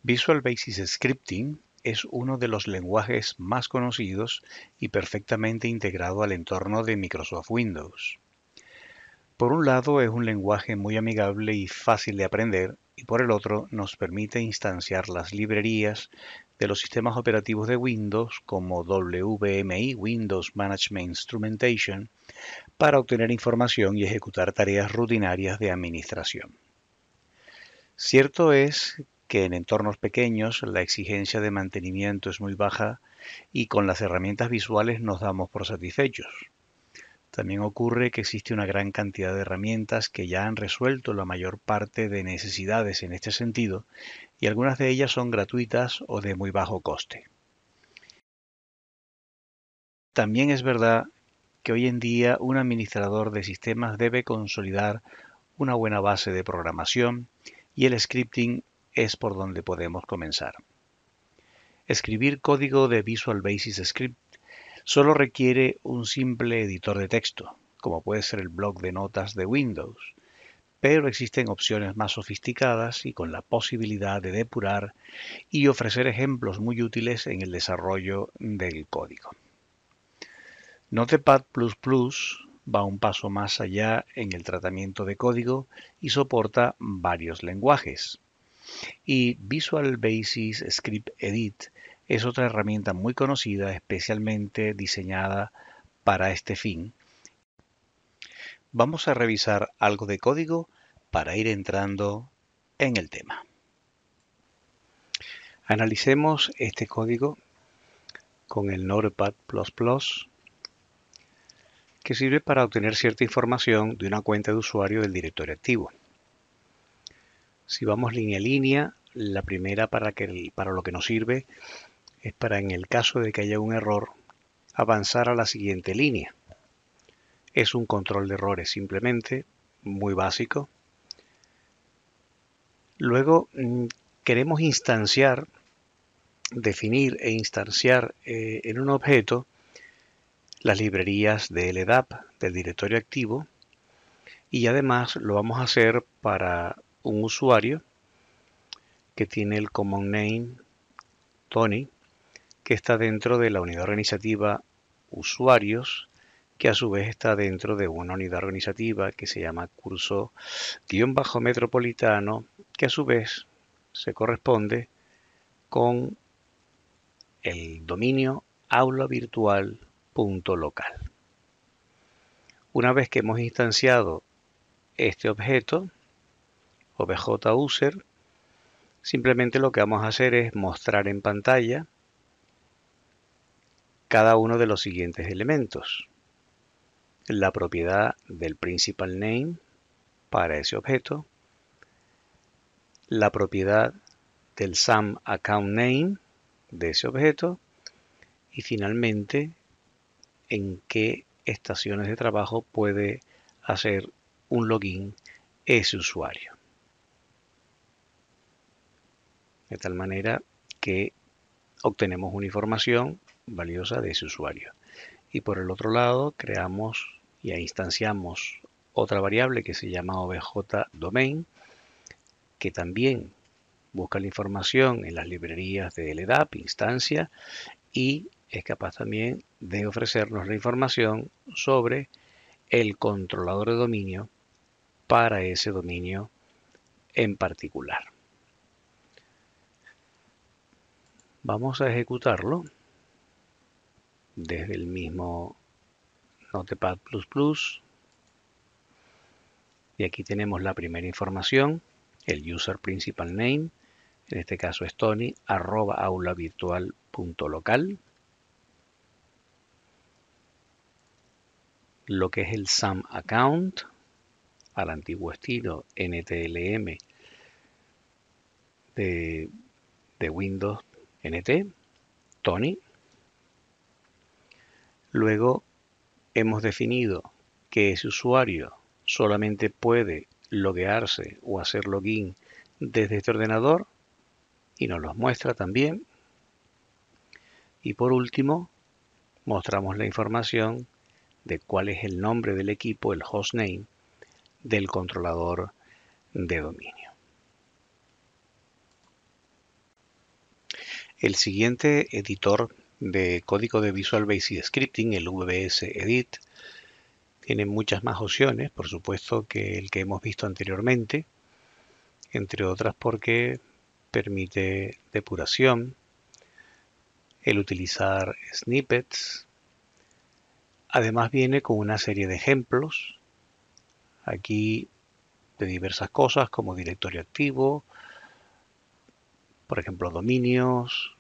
Visual Basic Scripting es uno de los lenguajes más conocidos y perfectamente integrado al entorno de Microsoft Windows. Por un lado es un lenguaje muy amigable y fácil de aprender, y por el otro nos permite instanciar las librerías de los sistemas operativos de Windows como WMI, Windows Management Instrumentation, para obtener información y ejecutar tareas rutinarias de administración. Cierto es que en entornos pequeños la exigencia de mantenimiento es muy baja y con las herramientas visuales nos damos por satisfechos. También ocurre que existe una gran cantidad de herramientas que ya han resuelto la mayor parte de necesidades en este sentido y algunas de ellas son gratuitas o de muy bajo coste. También es verdad que hoy en día un administrador de sistemas debe consolidar una buena base de programación y el scripting es por donde podemos comenzar. Escribir código de Visual Basic Script solo requiere un simple editor de texto, como puede ser el bloc de notas de Windows, pero existen opciones más sofisticadas y con la posibilidad de depurar y ofrecer ejemplos muy útiles en el desarrollo del código. Notepad++ va un paso más allá en el tratamiento de código y soporta varios lenguajes. Y Visual Basic Script Edit es otra herramienta muy conocida, especialmente diseñada para este fin. Vamos a revisar algo de código para ir entrando en el tema. Analicemos este código con el Notepad++, que sirve para obtener cierta información de una cuenta de usuario del directorio activo. Si vamos línea a línea, la primera para lo que nos sirve es para, en el caso de que haya un error, avanzar a la siguiente línea. Es un control de errores simplemente, muy básico. Luego queremos definir e instanciar en un objeto las librerías de LDAP del directorio activo y además lo vamos a hacer para un usuario que tiene el common name Tony, que está dentro de la unidad organizativa usuarios, que a su vez está dentro de una unidad organizativa que se llama curso-metropolitano, que a su vez se corresponde con el dominio aulavirtual.local. Una vez que hemos instanciado este objeto, obj-user, simplemente lo que vamos a hacer es mostrar en pantalla cada uno de los siguientes elementos. La propiedad del principal name para ese objeto, la propiedad del SAM account name de ese objeto y finalmente en qué estaciones de trabajo puede hacer un login ese usuario. De tal manera que obtenemos una información valiosa de ese usuario. Y por el otro lado creamos y instanciamos otra variable que se llama obj-domain, que también busca la información en las librerías de LDAP, instancia, y es capaz también de ofrecernos la información sobre el controlador de dominio para ese dominio en particular. Vamos a ejecutarlo desde el mismo Notepad++. Y aquí tenemos la primera información, el user principal name, en este caso es Tony, @aulavirtual.local. Lo que es el SAM account, al antiguo estilo NTLM de Windows NT, Tony. Luego hemos definido que ese usuario solamente puede loguearse o hacer login desde este ordenador y nos los muestra también. Y por último, mostramos la información de cuál es el nombre del equipo, el hostname del controlador de dominio. El siguiente editor de código de Visual Basic Scripting, el VBS Edit, tiene muchas más opciones, por supuesto, que el que hemos visto anteriormente, entre otras porque permite depuración, el utilizar snippets. Además viene con una serie de ejemplos, aquí de diversas cosas como directorio activo, por ejemplo dominios.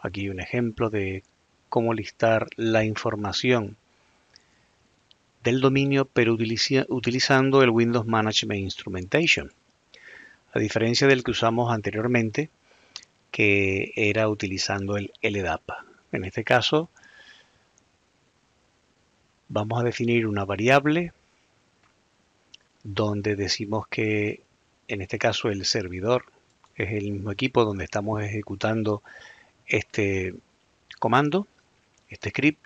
Aquí hay un ejemplo de cómo listar la información del dominio, pero utilizando el Windows Management Instrumentation, a diferencia del que usamos anteriormente, que era utilizando el LDAP. En este caso, vamos a definir una variable donde decimos que, en este caso, el servidor es el mismo equipo donde estamos ejecutando este comando, este script.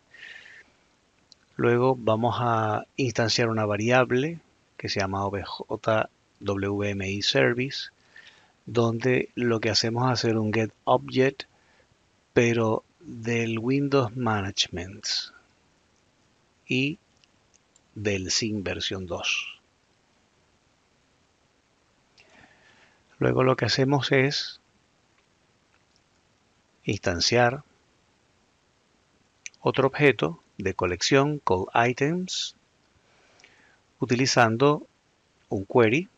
Luego vamos a instanciar una variable que se llama objwmi-service, donde lo que hacemos es hacer un getObject, pero del Windows Management y del Sin versión 2. Luego lo que hacemos es instanciar otro objeto de colección callItems utilizando un query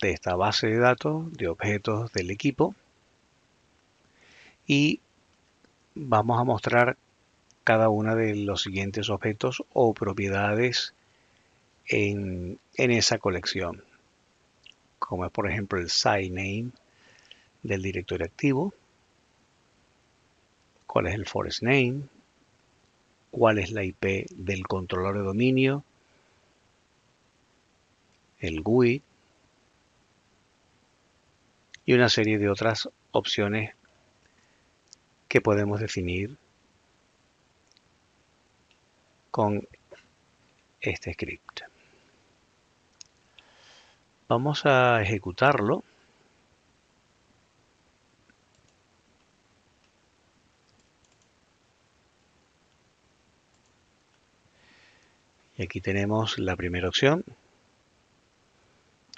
de esta base de datos de objetos del equipo, y vamos a mostrar cada uno de los siguientes objetos o propiedades en esa colección, como es por ejemplo el site name del directorio activo, cuál es el forest name, cuál es la IP del controlador de dominio, el GUI y una serie de otras opciones que podemos definir con este script. Vamos a ejecutarlo. Y aquí tenemos la primera opción,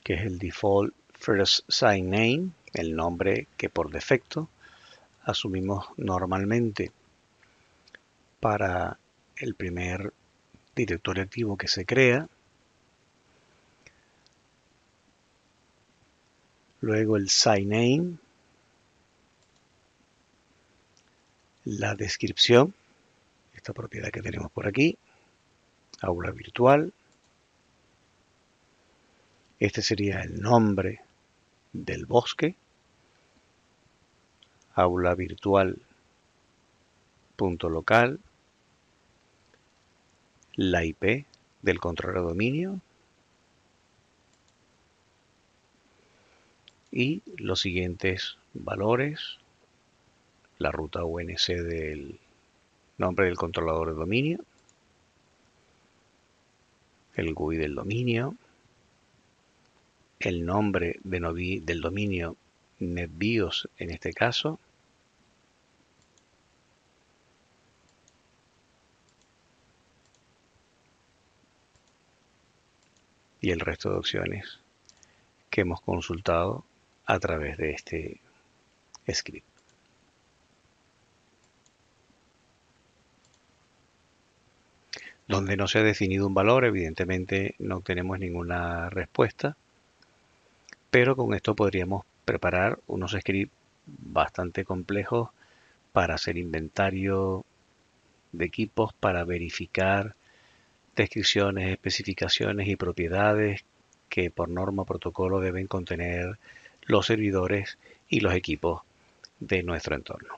que es el default first site name, el nombre que por defecto asumimos normalmente para el primer directorio activo que se crea. Luego el site name, la descripción, esta propiedad que tenemos por aquí, aula virtual. Este sería el nombre del bosque, aula virtual punto local, la IP del controlador de dominio y los siguientes valores, la ruta UNC del nombre del controlador de dominio, el GUI del dominio, el nombre del dominio NetBIOS en este caso, y el resto de opciones que hemos consultado a través de este script. Donde no se ha definido un valor, evidentemente no obtenemos ninguna respuesta, pero con esto podríamos preparar unos scripts bastante complejos para hacer inventario de equipos, para verificar descripciones, especificaciones y propiedades que por norma o protocolo deben contener los servidores y los equipos de nuestro entorno.